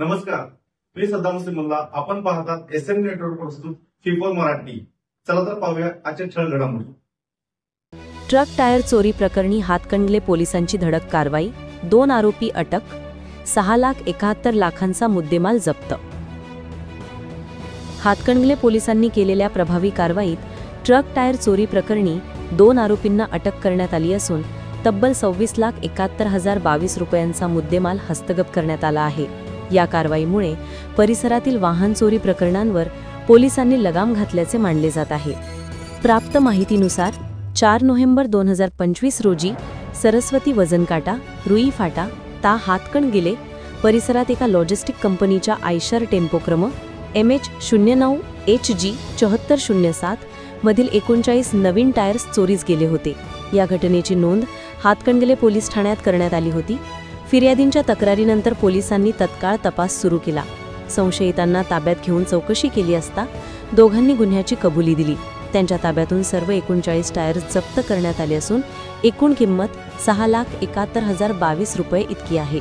नमस्कार, मी सद्दाम हुसेन मुल्ला. आपण पाहतात एसएन नेटवर्क प्रस्तुत फीफोर मराठी. चला तर पाहूया आजच्या ठळक घडामोडी. ट्रक टायर चोरी प्रकरणी हातकणंगले पोलिसांची धडक कारवाई. 2 आरोपी अटक. 6,71,00,000चा मुद्देमाल जप्त. हातकणंगले पोलिसांनी केलेल्या प्रभावी कारवाईत ट्रक टायर चोरी प्रकरणी 2 आरोपींना अटक करण्यात आली असून तब्बल 26,71,022 रुपयांचा मुद्देमाल हस्तगत करण्यात आला आहे. या कारवाईमुळे परिसरातील वाहन चोरी प्रकरणांवर पोलिसांनी लगाम घातल्याचे मानले जात आहे. प्राप्त माहितीनुसार 4 नोव्हेंबर 2025 रोजी सरस्वती वजनकाटा रुई फाटा ता हातकणंगले परिसरात एका लॉजिस्टिक कंपनीच्या आयशर टेम्पोक्रम MH09 HG 7407 मधील 39 नवीन टायर्स चोरीस गेले होते. या घटनेची नोंद हातकणंगले पोलीस ठाण्यात करण्यात आली होती. फिर्यादींच्या तक्रारीनंतर पोलिसांनी तत्काळ तपास सुरू केला. संशयितांना ताब्यात घेऊन चौकशी केली असता दोघांनी गुन्ह्याची कबुली दिली. त्यांच्या ताब्यातून सर्व 39 टायर्स जप्त करण्यात आले असून एकूण किंमत 6,71,022 रुपये इतकी आहे.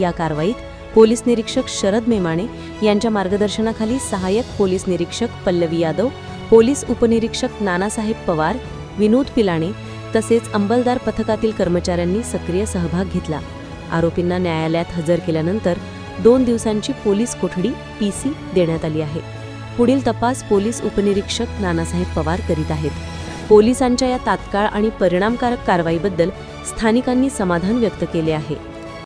या कारवाईत पोलीस निरीक्षक शरद मेमाणे यांच्या मार्गदर्शनाखाली सहाय्यक पोलीस निरीक्षक पल्लवी यादव, पोलीस उपनिरीक्षक नानासाहेब पवार, विनोद पिलाणे तसेच अंमलदार पथकातील कर्मचाऱ्यांनी सक्रिय सहभाग घेतला. आरोपींना न्यायालयात हजर केल्यानंतर 2 दिवसांची पोलीस कोठडी PC देण्यात आली आहे. पुढील तपास पोलीस उपनिरीक्षक नानासाहेब पवार करीत आहेत. पोलिसांच्या या तात्काळ आणि परिणामकारक कारवाईबद्दल स्थानिकांनी समाधान व्यक्त केले आहे.